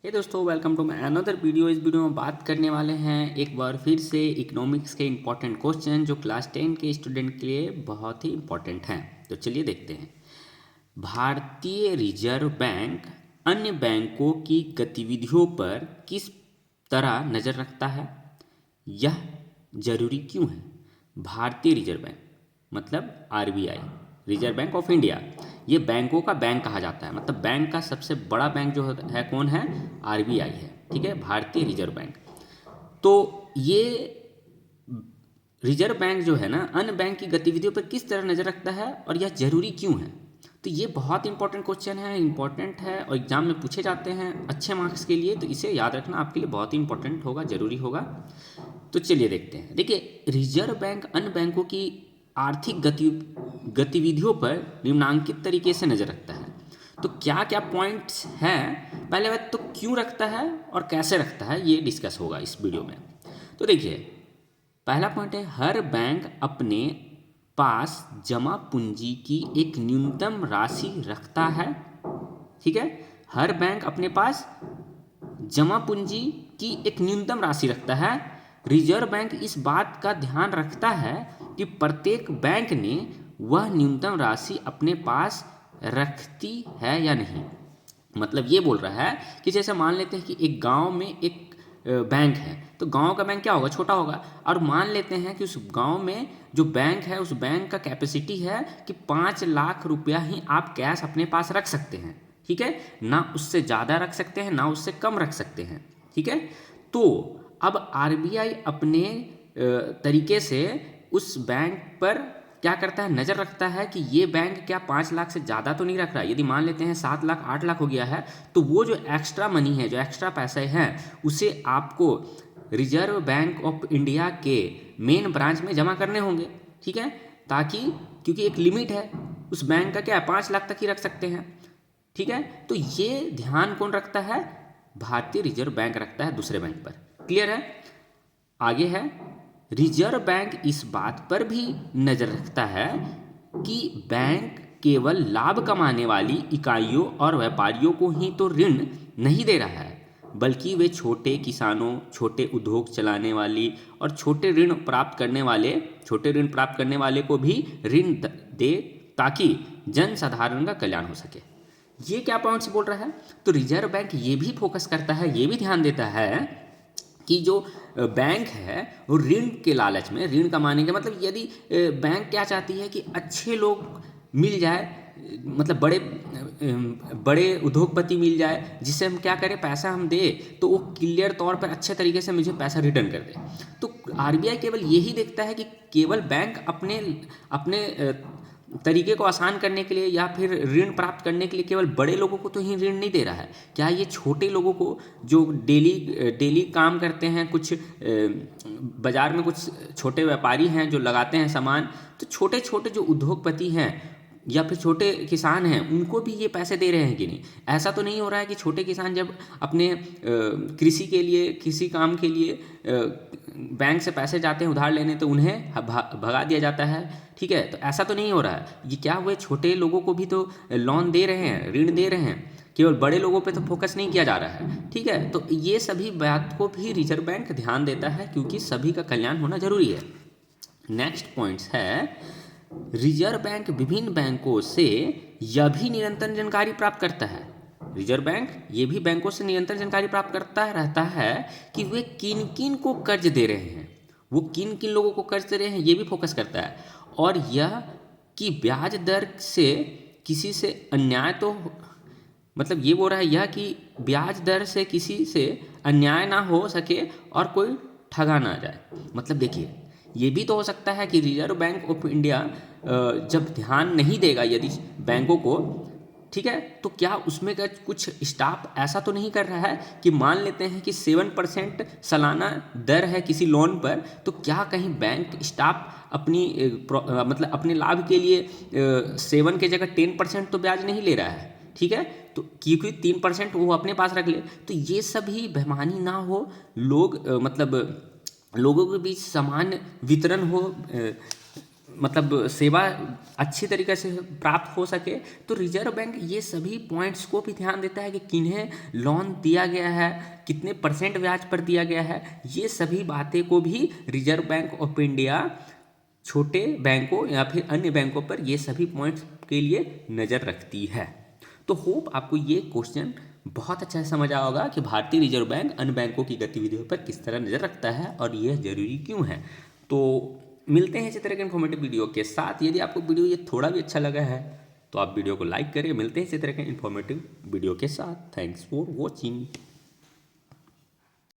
हे दोस्तों, welcome to my another video. इस video में बात करने वाले हैं एक बार फिर से इकोनॉमिक्स के इम्पॉर्टेंट क्वेश्चन जो क्लास 10 के स्टूडेंट के लिए बहुत ही इम्पॉर्टेंट हैं। तो चलिए देखते हैं। भारतीय रिजर्व बैंक अन्य बैंकों की गतिविधियों पर किस तरह नज़र रखता है? यह जरूरी क्यों है? भारतीय रिजर्व बैंक मतलब RBI, reserve bank of India, ये बैंकों का बैंक कहा जाता है। मतलब बैंक का सबसे बड़ा बैंक जो है कौन है? आरबीआई है। ठीक है, भारतीय रिजर्व बैंक। तो ये रिजर्व बैंक जो है ना, अन्य बैंक की गतिविधियों पर किस तरह नज़र रखता है और यह जरूरी क्यों है? तो ये बहुत इंपॉर्टेंट क्वेश्चन है, इंपॉर्टेंट है और एग्जाम में पूछे जाते हैं अच्छे मार्क्स के लिए। तो इसे याद रखना आपके लिए बहुत ही इंपॉर्टेंट होगा, जरूरी होगा। तो चलिए देखते हैं। देखिए, रिजर्व बैंक अन्य बैंकों की आर्थिक गतिविधियों पर निम्नांकित तरीके से नज़र रखता है। तो क्या क्या पॉइंट्स हैं? पहले बात तो क्यों रखता है और कैसे रखता है, ये डिस्कस होगा इस वीडियो में। तो देखिए, पहला पॉइंट है, हर बैंक अपने पास जमा पूंजी की एक न्यूनतम राशि रखता है। ठीक है, हर बैंक अपने पास जमा पूंजी की एक न्यूनतम राशि रखता है। रिजर्व बैंक इस बात का ध्यान रखता है कि प्रत्येक बैंक ने वह न्यूनतम राशि अपने पास रखती है या नहीं। मतलब ये बोल रहा है कि जैसे मान लेते हैं कि एक गांव में एक बैंक है, तो गांव का बैंक क्या होगा? छोटा होगा। और मान लेते हैं कि उस गांव में जो बैंक है, उस बैंक का कैपेसिटी है कि 5 लाख रुपया ही आप कैश अपने पास रख सकते हैं। ठीक है, ना उससे ज़्यादा रख सकते हैं ना उससे कम रख सकते हैं। ठीक है, तो अब आरबीआई अपने तरीके से उस बैंक पर क्या करता है? नज़र रखता है कि ये बैंक क्या 5 लाख से ज़्यादा तो नहीं रख रहा है। यदि मान लेते हैं 7 लाख 8 लाख हो गया है, तो वो जो एक्स्ट्रा मनी है, जो एक्स्ट्रा पैसे हैं, उसे आपको रिजर्व बैंक ऑफ इंडिया के मेन ब्रांच में जमा करने होंगे। ठीक है, ताकि क्योंकि एक लिमिट है उस बैंक का, क्या है, 5 लाख तक ही रख सकते हैं। ठीक है, तो ये ध्यान कौन रखता है? भारतीय रिजर्व बैंक रखता है दूसरे बैंक पर। क्लियर है? आगे है, रिजर्व बैंक इस बात पर भी नज़र रखता है कि बैंक केवल लाभ कमाने वाली इकाइयों और व्यापारियों को ही तो ऋण नहीं दे रहा है, बल्कि वे छोटे किसानों, छोटे उद्योग चलाने वाली और छोटे ऋण प्राप्त करने वाले को भी ऋण दे, ताकि जन साधारण का कल्याण हो सके। ये क्या पॉइंट्स बोल रहा है? तो रिजर्व बैंक ये भी फोकस करता है, ये भी ध्यान देता है कि जो बैंक है वो ऋण के लालच में, ऋण कमाने के मतलब, यदि बैंक क्या चाहती है कि अच्छे लोग मिल जाए, मतलब बड़े उद्योगपति मिल जाए, जिससे हम क्या करें, पैसा हम दे तो वो क्लियर तौर पर अच्छे तरीके से मुझे पैसा रिटर्न कर दे। तो आरबीआई केवल यही देखता है कि केवल बैंक अपने अपने तरीके को आसान करने के लिए या फिर ऋण प्राप्त करने के लिए केवल बड़े लोगों को तो ही ऋण नहीं दे रहा है। क्या ये छोटे लोगों को जो डेली काम करते हैं, कुछ बाज़ार में कुछ छोटे व्यापारी हैं जो लगाते हैं सामान, तो छोटे छोटे जो उद्योगपति हैं या फिर छोटे किसान हैं, उनको भी ये पैसे दे रहे हैं कि नहीं? ऐसा तो नहीं हो रहा है कि छोटे किसान जब अपने कृषि के लिए, किसी काम के लिए बैंक से पैसे जाते हैं उधार लेने, तो उन्हें भगा दिया जाता है। ठीक है, तो ऐसा तो नहीं हो रहा है। ये क्या हुए, छोटे लोगों को भी तो लोन दे रहे हैं, ऋण दे रहे हैं, केवल बड़े लोगों पे तो फोकस नहीं किया जा रहा है। ठीक है, तो ये सभी बात को भी रिजर्व बैंक ध्यान देता है, क्योंकि सभी का कल्याण होना जरूरी है। नेक्स्ट पॉइंट्स है, रिजर्व बैंक विभिन्न बैंकों से यह भी निरंतर जानकारी प्राप्त करता है। रिजर्व बैंक ये भी बैंकों से निरंतर जानकारी प्राप्त करता रहता है कि वे किन किन को कर्ज दे रहे हैं, वो किन किन लोगों को कर्ज दे रहे हैं, ये भी फोकस करता है। और यह कि ब्याज दर से किसी से अन्याय तो, मतलब ये बोल रहा है यह कि ब्याज दर से किसी से अन्याय ना हो सके और कोई ठगा ना जाए। मतलब देखिए, ये भी तो हो सकता है कि रिजर्व बैंक ऑफ इंडिया जब ध्यान नहीं देगा यदि बैंकों को, ठीक है, तो क्या उसमें का कुछ स्टाफ ऐसा तो नहीं कर रहा है कि मान लेते हैं कि 7% सालाना दर है किसी लोन पर, तो क्या कहीं बैंक स्टाफ अपनी मतलब अपने लाभ के लिए 7 के जगह 10% तो ब्याज नहीं ले रहा है? ठीक है, तो क्योंकि 3% वो अपने पास रख ले, तो ये सभी बेईमानी ना हो, लोग मतलब लोगों के बीच समान वितरण हो मतलब सेवा अच्छी तरीके से प्राप्त हो सके, तो रिजर्व बैंक ये सभी पॉइंट्स को भी ध्यान देता है कि किन्हें लोन दिया गया है, कितने % ब्याज पर दिया गया है। ये सभी बातें को भी रिजर्व बैंक ऑफ इंडिया छोटे बैंकों या फिर अन्य बैंकों पर ये सभी पॉइंट्स के लिए नज़र रखती है। तो होप आपको ये क्वेश्चन बहुत अच्छा समझ आया होगा कि भारतीय रिजर्व बैंक अन्य बैंकों की गतिविधियों पर किस तरह नज़र रखता है और यह जरूरी क्यों है। तो मिलते हैं इसी तरह के इन्फॉर्मेटिव वीडियो के साथ। यदि आपको वीडियो ये थोड़ा भी अच्छा लगा है तो आप वीडियो को लाइक करें। मिलते हैं इसी तरह के इन्फॉर्मेटिव वीडियो के साथ। Thanks for watching.